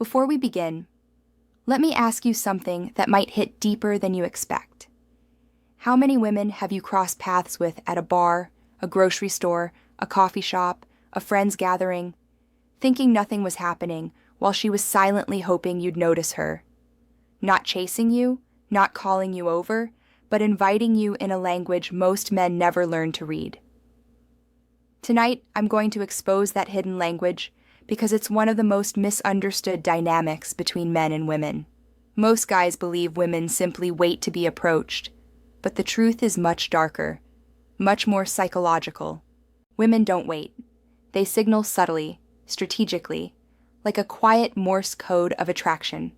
Before we begin, let me ask you something that might hit deeper than you expect. How many women have you crossed paths with at a bar, a grocery store, a coffee shop, a friend's gathering, thinking nothing was happening while she was silently hoping you'd notice her? Not chasing you, not calling you over, but inviting you in a language most men never learn to read. Tonight, I'm going to expose that hidden language because it's one of the most misunderstood dynamics between men and women. Most guys believe women simply wait to be approached, but the truth is much darker, much more psychological. Women don't wait. They signal subtly, strategically, like a quiet Morse code of attraction.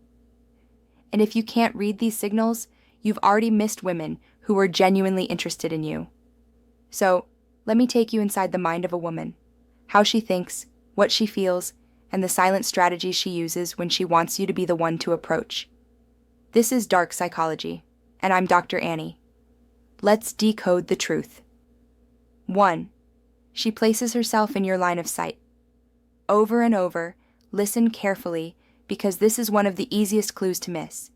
And if you can't read these signals, you've already missed women who are genuinely interested in you. So, let me take you inside the mind of a woman, how she thinks, what she feels, and the silent strategies she uses when she wants you to be the one to approach. This is dark psychology, and I'm Dr. Annie. Let's decode the truth. 1. She places herself in your line of sight. Over and over, listen carefully, because this is one of the easiest clues to miss.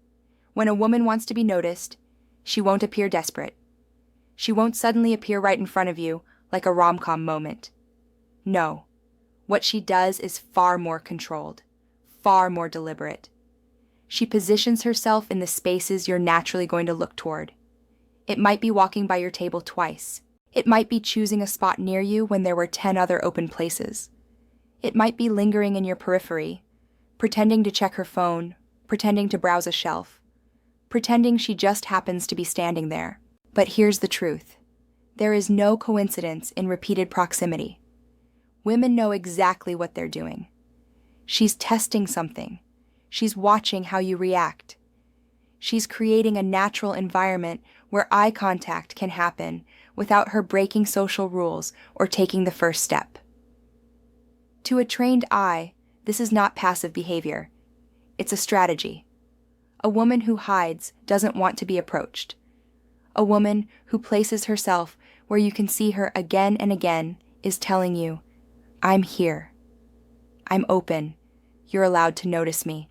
When a woman wants to be noticed, she won't appear desperate. She won't suddenly appear right in front of you like a rom-com moment. No. What she does is far more controlled, far more deliberate. She positions herself in the spaces you're naturally going to look toward. It might be walking by your table twice. It might be choosing a spot near you when there were 10 other open places. It might be lingering in your periphery, pretending to check her phone, pretending to browse a shelf, pretending she just happens to be standing there. But here's the truth. There is no coincidence in repeated proximity. Women know exactly what they're doing. She's testing something. She's watching how you react. She's creating a natural environment where eye contact can happen without her breaking social rules or taking the first step. To a trained eye, this is not passive behavior. It's a strategy. A woman who hides doesn't want to be approached. A woman who places herself where you can see her again and again is telling you, I'm here. I'm open. You're allowed to notice me.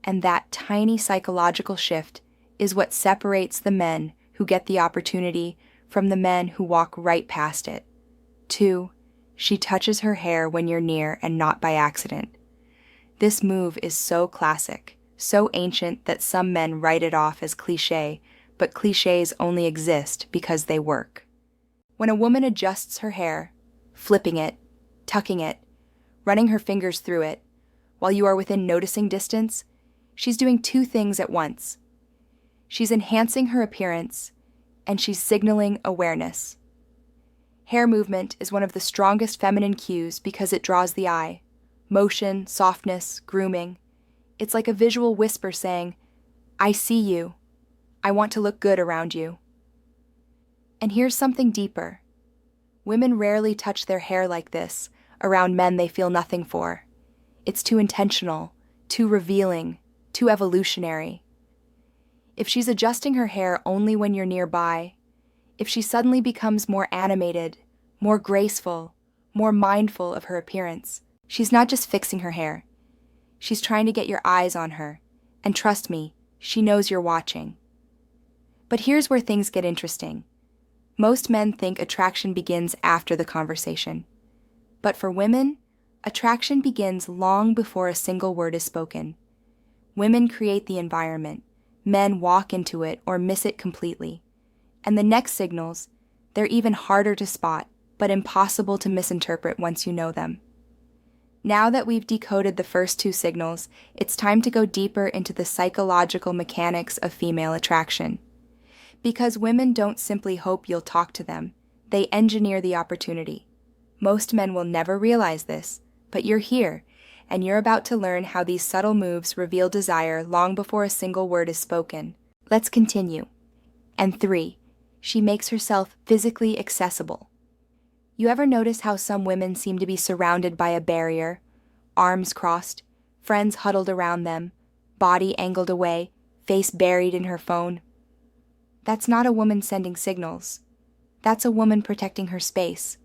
And that tiny psychological shift is what separates the men who get the opportunity from the men who walk right past it. 2. She touches her hair when you're near and not by accident. This move is so classic, so ancient that some men write it off as cliché, but clichés only exist because they work. When a woman adjusts her hair, flipping it, tucking it, running her fingers through it, while you are within noticing distance, she's doing 2 things at once. She's enhancing her appearance, and she's signaling awareness. Hair movement is one of the strongest feminine cues because it draws the eye. Motion, softness, grooming. It's like a visual whisper saying, I see you. I want to look good around you. And here's something deeper. Women rarely touch their hair like this around men they feel nothing for. It's too intentional, too revealing, too evolutionary. If she's adjusting her hair only when you're nearby, if she suddenly becomes more animated, more graceful, more mindful of her appearance, she's not just fixing her hair. She's trying to get your eyes on her, and trust me, she knows you're watching. But here's where things get interesting. Most men think attraction begins after the conversation. But for women, attraction begins long before a single word is spoken. Women create the environment. Men walk into it or miss it completely. And the next signals, they're even harder to spot, but impossible to misinterpret once you know them. Now that we've decoded the first 2 signals, it's time to go deeper into the psychological mechanics of female attraction. Because women don't simply hope you'll talk to them, they engineer the opportunity. Most men will never realize this, but you're here, and you're about to learn how these subtle moves reveal desire long before a single word is spoken. Let's continue. And 3, she makes herself physically accessible. You ever notice how some women seem to be surrounded by a barrier, arms crossed, friends huddled around them, body angled away, face buried in her phone? That's not a woman sending signals. That's a woman protecting her space.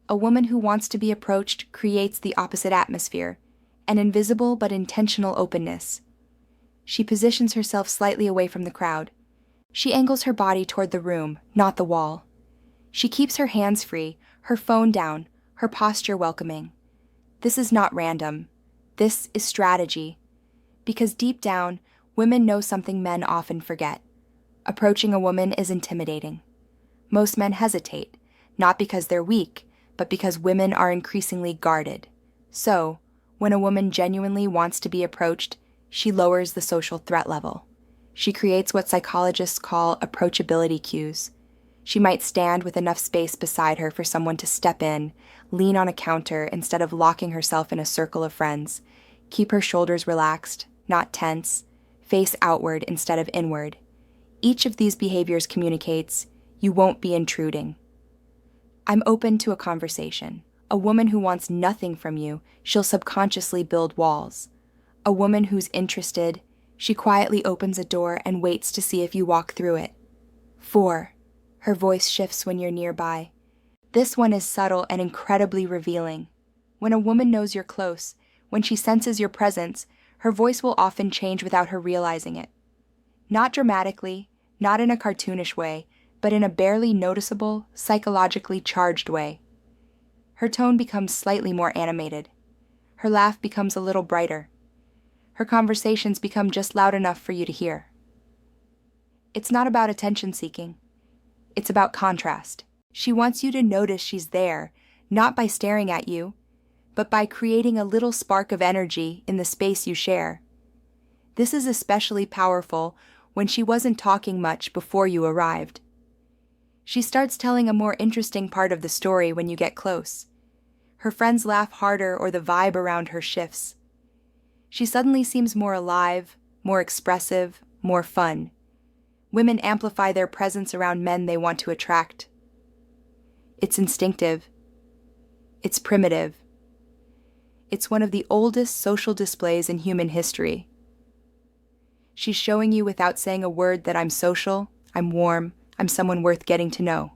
A woman who wants to be approached creates the opposite atmosphere, an invisible but intentional openness. She positions herself slightly away from the crowd. She angles her body toward the room, not the wall. She keeps her hands free, her phone down, her posture welcoming. This is not random. This is strategy. Because deep down, women know something men often forget. Approaching a woman is intimidating. Most men hesitate, not because they're weak, but because women are increasingly guarded. So, when a woman genuinely wants to be approached, she lowers the social threat level. She creates what psychologists call approachability cues. She might stand with enough space beside her for someone to step in, lean on a counter instead of locking herself in a circle of friends, keep her shoulders relaxed, not tense, face outward instead of inward. Each of these behaviors communicates, you won't be intruding. I'm open to a conversation. A woman who wants nothing from you, she'll subconsciously build walls. A woman who's interested, she quietly opens a door and waits to see if you walk through it. 4. Her voice shifts when you're nearby. This one is subtle and incredibly revealing. When a woman knows you're close, when she senses your presence, her voice will often change without her realizing it. Not dramatically, not in a cartoonish way, but in a barely noticeable, psychologically charged way. Her tone becomes slightly more animated. Her laugh becomes a little brighter. Her conversations become just loud enough for you to hear. It's not about attention seeking. It's about contrast. She wants you to notice she's there, not by staring at you, but by creating a little spark of energy in the space you share. This is especially powerful when she wasn't talking much before you arrived. She starts telling a more interesting part of the story when you get close. Her friends laugh harder or the vibe around her shifts. She suddenly seems more alive, more expressive, more fun. Women amplify their presence around men they want to attract. It's instinctive. It's primitive. It's one of the oldest social displays in human history. She's showing you without saying a word that I'm social, I'm warm, I'm someone worth getting to know.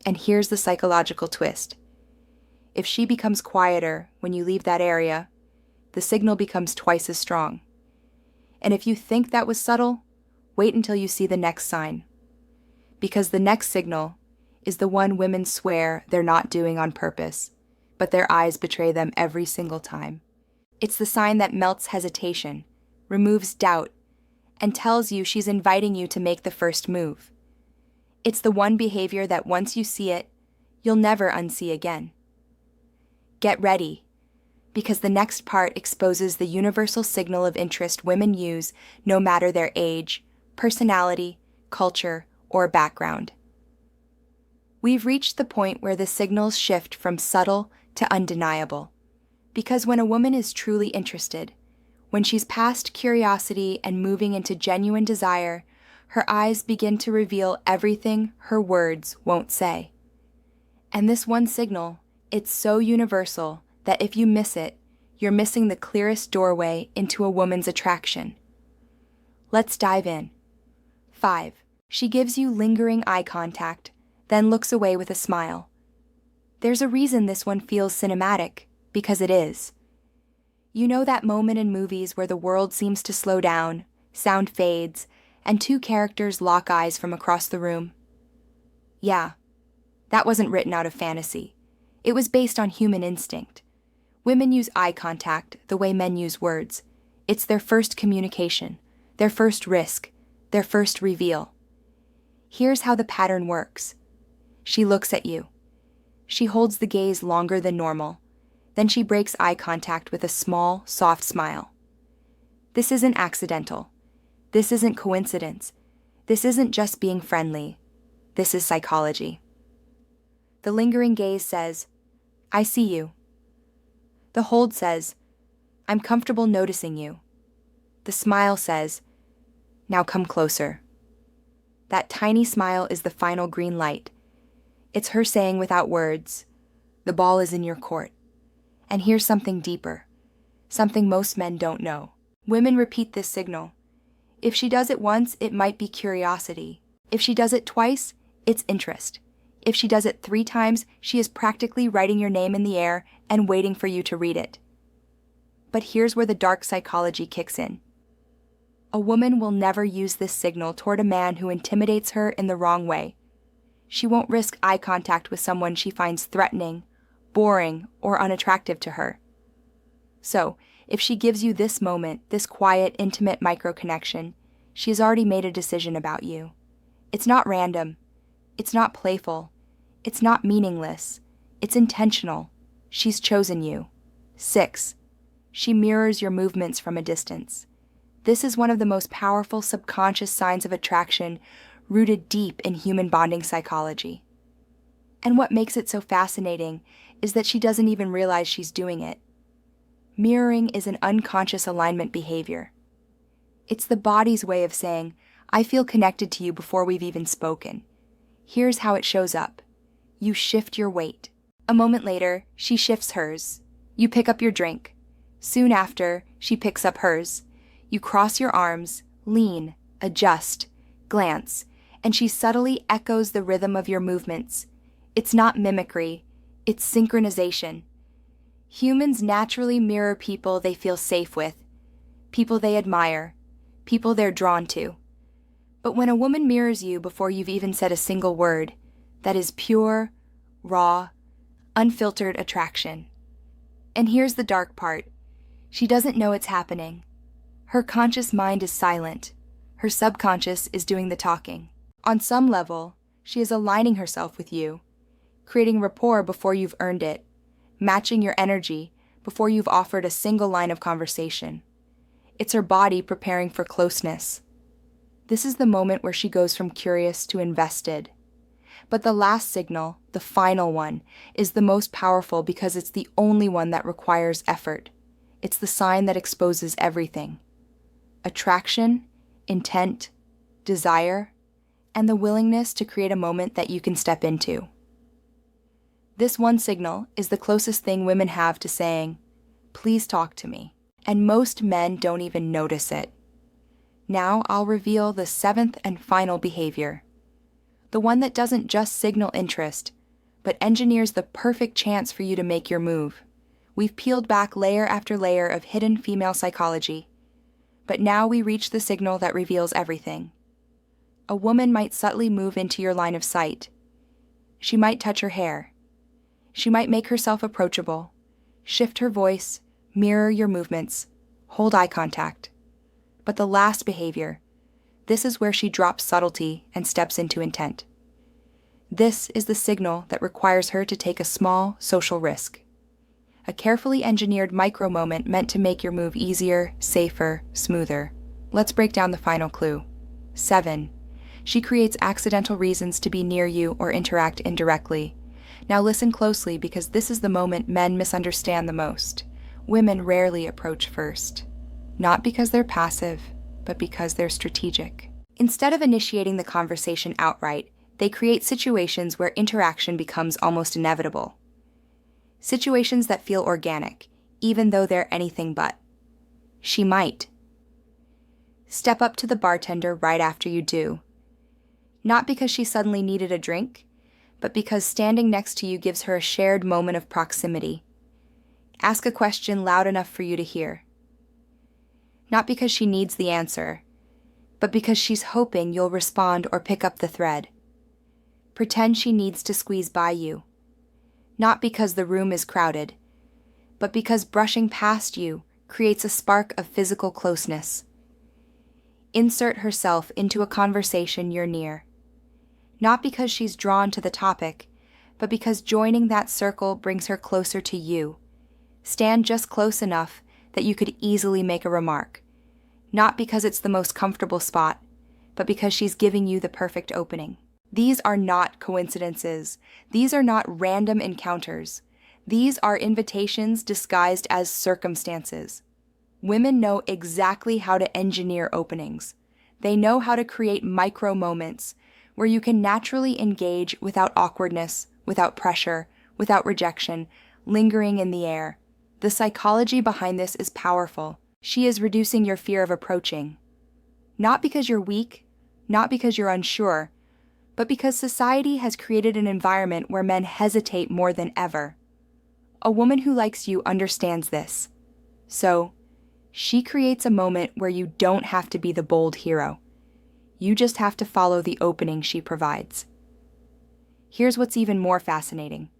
And here's the psychological twist. If she becomes quieter when you leave that area, the signal becomes twice as strong. And if you think that was subtle, wait until you see the next sign. Because the next signal is the one women swear they're not doing on purpose, but their eyes betray them every single time. It's the sign that melts hesitation, removes doubt, and tells you she's inviting you to make the first move. It's the one behavior that once you see it, you'll never unsee again. Get ready, because the next part exposes the universal signal of interest women use no matter their age, personality, culture, or background. We've reached the point where the signals shift from subtle to undeniable. Because when a woman is truly interested, when she's past curiosity and moving into genuine desire, her eyes begin to reveal everything her words won't say. And this one signal, it's so universal that if you miss it, you're missing the clearest doorway into a woman's attraction. Let's dive in. 5. She gives you lingering eye contact, then looks away with a smile. There's a reason this one feels cinematic, because it is. You know that moment in movies where the world seems to slow down, sound fades, and two characters lock eyes from across the room? Yeah, that wasn't written out of fantasy. It was based on human instinct. Women use eye contact the way men use words. It's their first communication, their first risk, their first reveal. Here's how the pattern works. She looks at you. She holds the gaze longer than normal. Then she breaks eye contact with a small, soft smile. This isn't accidental. This isn't coincidence. This isn't just being friendly. This is psychology. The lingering gaze says, I see you. The hold says, I'm comfortable noticing you. The smile says, now come closer. That tiny smile is the final green light. It's her saying without words, the ball is in your court. And here's something deeper, something most men don't know. Women repeat this signal. If she does it once, it might be curiosity. If she does it twice, it's interest. If she does it 3 times, she is practically writing your name in the air and waiting for you to read it. But here's where the dark psychology kicks in. A woman will never use this signal toward a man who intimidates her in the wrong way. She won't risk eye contact with someone she finds threatening, boring, or unattractive to her. So, if she gives you this moment, this quiet, intimate micro-connection, she has already made a decision about you. It's not random. It's not playful. It's not meaningless. It's intentional. She's chosen you. 6. She mirrors your movements from a distance. This is one of the most powerful subconscious signs of attraction rooted deep in human bonding psychology. And what makes it so fascinating is that she doesn't even realize she's doing it. Mirroring is an unconscious alignment behavior. It's the body's way of saying, I feel connected to you before we've even spoken. Here's how it shows up. You shift your weight. A moment later, she shifts hers. You pick up your drink. Soon after, she picks up hers. You cross your arms, lean, adjust, glance, and she subtly echoes the rhythm of your movements. It's not mimicry, it's synchronization. Humans naturally mirror people they feel safe with, people they admire, people they're drawn to. But when a woman mirrors you before you've even said a single word, that is pure, raw, unfiltered attraction. And here's the dark part. She doesn't know it's happening. Her conscious mind is silent. Her subconscious is doing the talking. On some level, she is aligning herself with you, creating rapport before you've earned it, matching your energy before you've offered a single line of conversation. It's her body preparing for closeness. This is the moment where she goes from curious to invested. But the last signal, the final one, is the most powerful because it's the only one that requires effort. It's the sign that exposes everything. Attraction, intent, desire, and the willingness to create a moment that you can step into. This one signal is the closest thing women have to saying, please talk to me, and most men don't even notice it. Now I'll reveal the 7th and final behavior, the one that doesn't just signal interest, but engineers the perfect chance for you to make your move. We've peeled back layer after layer of hidden female psychology, but now we reach the signal that reveals everything. A woman might subtly move into your line of sight. She might touch her hair. She might make herself approachable, shift her voice, mirror your movements, hold eye contact. But the last behavior, this is where she drops subtlety and steps into intent. This is the signal that requires her to take a small social risk. A carefully engineered micro moment meant to make your move easier, safer, smoother. Let's break down the final clue. 7. She creates accidental reasons to be near you or interact indirectly. Now listen closely because this is the moment men misunderstand the most. Women rarely approach first. Not because they're passive, but because they're strategic. Instead of initiating the conversation outright, they create situations where interaction becomes almost inevitable. Situations that feel organic, even though they're anything but. She might step up to the bartender right after you do. Not because she suddenly needed a drink, but because standing next to you gives her a shared moment of proximity. Ask a question loud enough for you to hear. Not because she needs the answer, but because she's hoping you'll respond or pick up the thread. Pretend she needs to squeeze by you. Not because the room is crowded, but because brushing past you creates a spark of physical closeness. Insert herself into a conversation you're near. Not because she's drawn to the topic, but because joining that circle brings her closer to you. Stand just close enough that you could easily make a remark. Not because it's the most comfortable spot, but because she's giving you the perfect opening. These are not coincidences. These are not random encounters. These are invitations disguised as circumstances. Women know exactly how to engineer openings. They know how to create micro moments where you can naturally engage without awkwardness, without pressure, without rejection, lingering in the air. The psychology behind this is powerful. She is reducing your fear of approaching. Not because you're weak, not because you're unsure, but because society has created an environment where men hesitate more than ever. A woman who likes you understands this. So, she creates a moment where you don't have to be the bold hero. You just have to follow the opening she provides. Here's what's even more fascinating.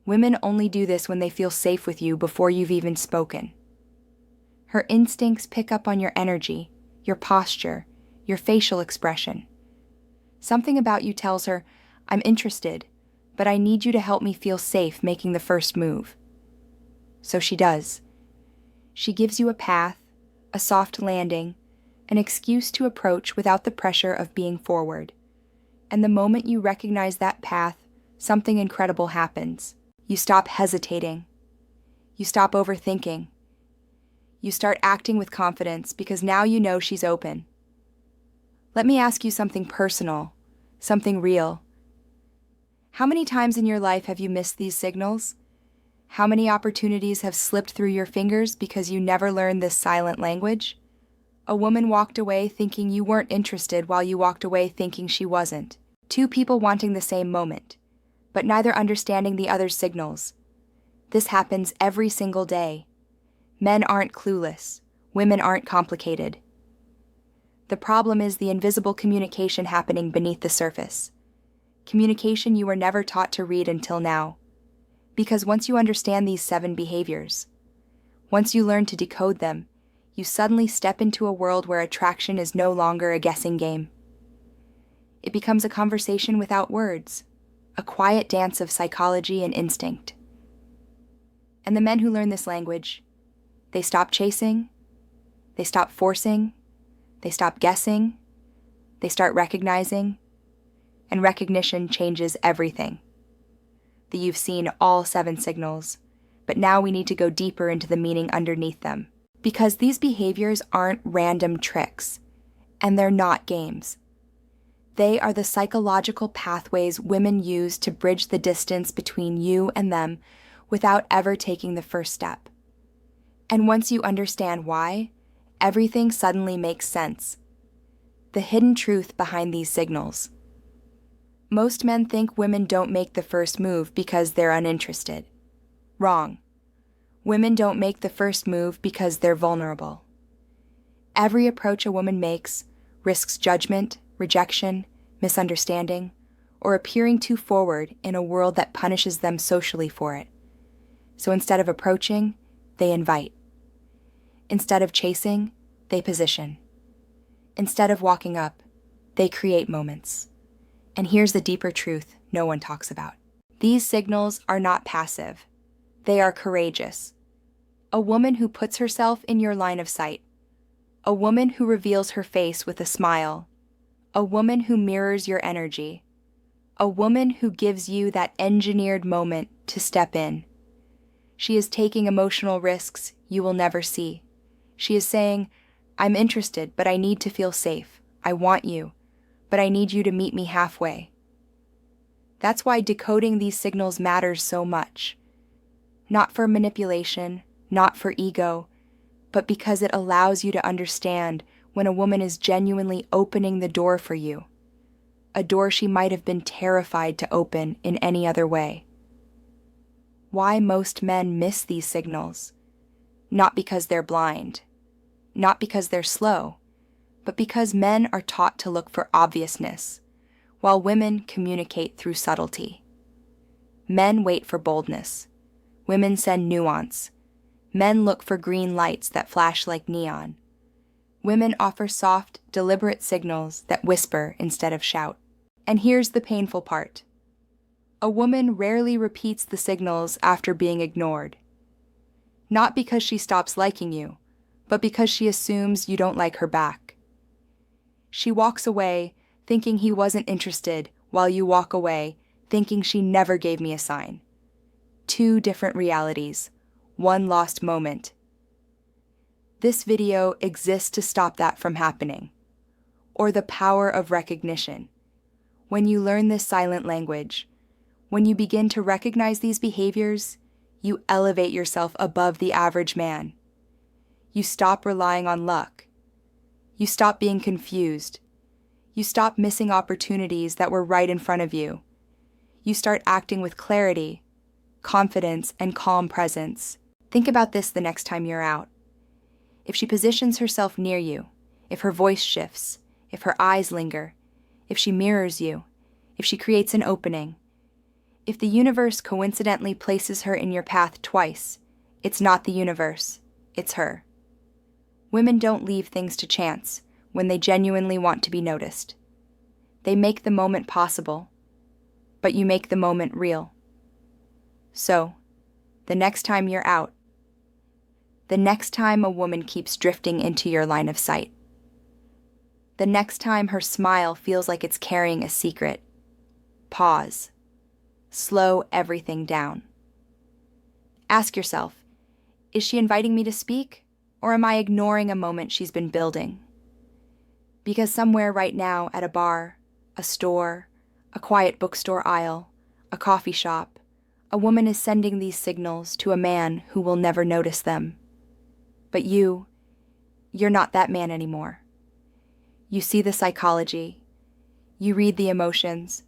Women only do this when they feel safe with you before you've even spoken. Her instincts pick up on your energy, your posture, your facial expression. Something about you tells her, "I'm interested, but I need you to help me feel safe making the first move." So she does. She gives you a path, a soft landing, an excuse to approach without the pressure of being forward. And the moment you recognize that path, something incredible happens. You stop hesitating. You stop overthinking. You start acting with confidence because now you know she's open. Let me ask you something personal, something real. How many times in your life have you missed these signals? How many opportunities have slipped through your fingers because you never learned this silent language? A woman walked away thinking you weren't interested while you walked away thinking she wasn't. Two people wanting the same moment, but neither understanding the other's signals. This happens every single day. Men aren't clueless. Women aren't complicated. The problem is the invisible communication happening beneath the surface. Communication you were never taught to read until now. Because once you understand these 7 behaviors, once you learn to decode them, you suddenly step into a world where attraction is no longer a guessing game. It becomes a conversation without words, a quiet dance of psychology and instinct. And the men who learn this language, they stop chasing, they stop forcing, they stop guessing, they start recognizing, and recognition changes everything. That you've seen all 7 signals, but now we need to go deeper into the meaning underneath them. Because these behaviors aren't random tricks, and they're not games. They are the psychological pathways women use to bridge the distance between you and them without ever taking the first step. And once you understand why, everything suddenly makes sense. The hidden truth behind these signals. Most men think women don't make the first move because they're uninterested. Wrong. Women don't make the first move because they're vulnerable. Every approach a woman makes risks judgment, rejection, misunderstanding, or appearing too forward in a world that punishes them socially for it. So instead of approaching, they invite. Instead of chasing, they position. Instead of walking up, they create moments. And here's the deeper truth no one talks about. These signals are not passive. They are courageous. A woman who puts herself in your line of sight. A woman who reveals her face with a smile. A woman who mirrors your energy. A woman who gives you that engineered moment to step in. She is taking emotional risks you will never see. She is saying, "I'm interested, but I need to feel safe. I want you, but I need you to meet me halfway." That's why decoding these signals matters so much. Not for manipulation, not for ego, but because it allows you to understand when a woman is genuinely opening the door for you, a door she might have been terrified to open in any other way. Why most men miss these signals? Not because they're blind, not because they're slow, but because men are taught to look for obviousness, while women communicate through subtlety. Men wait for boldness. Women send nuance. Men look for green lights that flash like neon. Women offer soft, deliberate signals that whisper instead of shout. And here's the painful part. A woman rarely repeats the signals after being ignored. Not because she stops liking you, but because she assumes you don't like her back. She walks away thinking he wasn't interested, while you walk away thinking she never gave me a sign. 2 different realities, 1 lost moment. This video exists to stop that from happening. Or the power of recognition. When you learn this silent language, when you begin to recognize these behaviors, you elevate yourself above the average man. You stop relying on luck. You stop being confused. You stop missing opportunities that were right in front of you. You start acting with clarity, confidence, and calm presence. Think about this the next time you're out. If she positions herself near you, if her voice shifts, if her eyes linger, if she mirrors you, if she creates an opening, if the universe coincidentally places her in your path twice, it's not the universe, it's her. Women don't leave things to chance when they genuinely want to be noticed. They make the moment possible, but you make the moment real. So, the next time you're out, the next time a woman keeps drifting into your line of sight, the next time her smile feels like it's carrying a secret, pause. Slow everything down. Ask yourself, is she inviting me to speak, or am I ignoring a moment she's been building? Because somewhere right now at a bar, a store, a quiet bookstore aisle, a coffee shop, a woman is sending these signals to a man who will never notice them. But you're not that man anymore. You see the psychology. You read the emotions.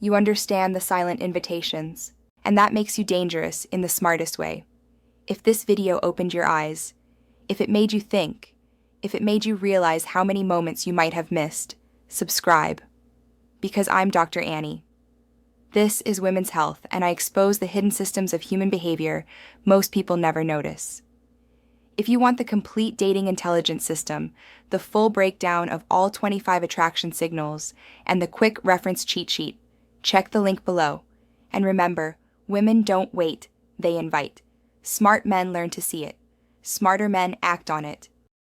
You understand the silent invitations, and that makes you dangerous in the smartest way. If this video opened your eyes, if it made you think, if it made you realize how many moments you might have missed, subscribe. Because I'm Dr. Annie. This is Women's Health, and I expose the hidden systems of human behavior most people never notice. If you want the complete dating intelligence system, the full breakdown of all 25 attraction signals, and the quick reference cheat sheet, check the link below. And remember, women don't wait, they invite. Smart men learn to see it. Smarter men act on it.